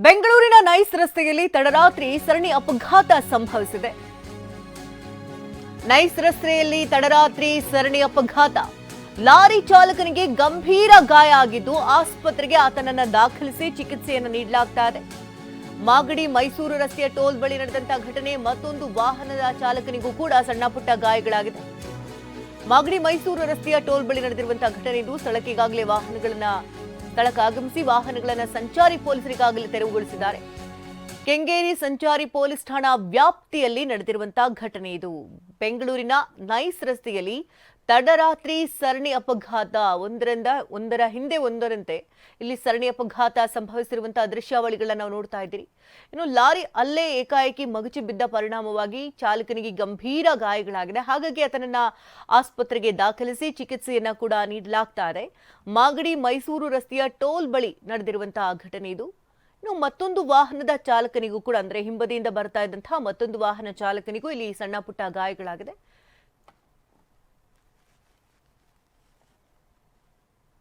ಬೆಂಗಳೂರಿನ ನೈಸ್ ರಸ್ತೆಯಲ್ಲಿ ತಡರಾತ್ರಿ ಸರಣಿ ಅಪಘಾತ ಸಂಭವಿಸಿದೆ. ನೈಸ್ ರಸ್ತೆಯಲ್ಲಿ ತಡರಾತ್ರಿ ಸರಣಿ ಅಪಘಾತ. ಲಾರಿ ಚಾಲಕನಿಗೆ ಗಂಭೀರ ಗಾಯ ಆಗಿದ್ದು ಆಸ್ಪತ್ರೆಗೆ ಆತನನ್ನ ದಾಖಲಿಸಿ ಚಿಕಿತ್ಸೆಯನ್ನು ನೀಡಲಾಗ್ತಾ ಇದೆ. ಮಾಗಡಿ ಮೈಸೂರು ರಸ್ತೆಯ ಟೋಲ್ ಬಳಿ ನಡೆದಂತಹ ಘಟನೆ. ಮತ್ತೊಂದು ವಾಹನದ ಚಾಲಕನಿಗೂ ಕೂಡ ಸಣ್ಣ ಪುಟ್ಟ ಗಾಯಗಳಾಗಿದೆ. ಮಾಗಡಿ ಮೈಸೂರು ರಸ್ತೆಯ ಟೋಲ್ ಬಳಿ ನಡೆದಿರುವಂತಹ ಘಟನೆ ಇದು. ಸ್ಥಳಕ್ಕೆ ಈಗಾಗಲೇ ಸ್ಥಳಕ್ಕೆ ಆಗಮಿಸಿ ವಾಹನಗಳನ್ನು ಸಂಚಾರಿ ಪೊಲೀಸರಿಗಾಗಲೇ ತೆರವುಗೊಳಿಸಿದ್ದಾರೆ. ಕೆಂಗೇರಿ ಸಂಚಾರಿ ಪೊಲೀಸ್ ಠಾಣಾ ವ್ಯಾಪ್ತಿಯಲ್ಲಿ ನಡೆದಿರುವಂತಹ ಘಟನೆ ಇದು. ಬೆಂಗಳೂರಿನ ನೈಸ್ ರಸ್ತೆಯಲ್ಲಿ ತಡರಾತ್ರಿ ಸರಣಿ ಅಪಘಾತ. ಒಂದರ ಹಿಂದೆ ಒಂದರಂತೆ ಇಲ್ಲಿ ಸರಣಿ ಅಪಘಾತ ಸಂಭವಿಸಿರುವಂತಹ ದೃಶ್ಯಾವಳಿಗಳನ್ನ ನಾವು ನೋಡ್ತಾ ಇದ್ದೀರಿ. ಇನ್ನು ಲಾರಿ ಅಲ್ಲೇ ಏಕಾಏಕಿ ಮಗುಚಿ ಬಿದ್ದ ಪರಿಣಾಮವಾಗಿ ಚಾಲಕನಿಗೆ ಗಂಭೀರ ಗಾಯಗಳಾಗಿದೆ. ಹಾಗಾಗಿ ಆತನನ್ನ ಆಸ್ಪತ್ರೆಗೆ ದಾಖಲಿಸಿ ಚಿಕಿತ್ಸೆಯನ್ನ ಕೂಡ ನೀಡಲಾಗ್ತಾ ಇದೆ. ಮಾಗಡಿ ಮೈಸೂರು ರಸ್ತೆಯ ಟೋಲ್ ಬಳಿ ನಡೆದಿರುವಂತಹ ಘಟನೆ ಇದು. ಇನ್ನು ಮತ್ತೊಂದು ವಾಹನದ ಚಾಲಕನಿಗೂ ಕೂಡ, ಅಂದ್ರೆ ಹಿಂಬದಿಯಿಂದ ಬರ್ತಾ ಇದ್ದಂತಹ ಮತ್ತೊಂದು ವಾಹನ ಚಾಲಕನಿಗೂ ಇಲ್ಲಿ ಸಣ್ಣ ಪುಟ್ಟ ಗಾಯಗಳಾಗಿದೆ.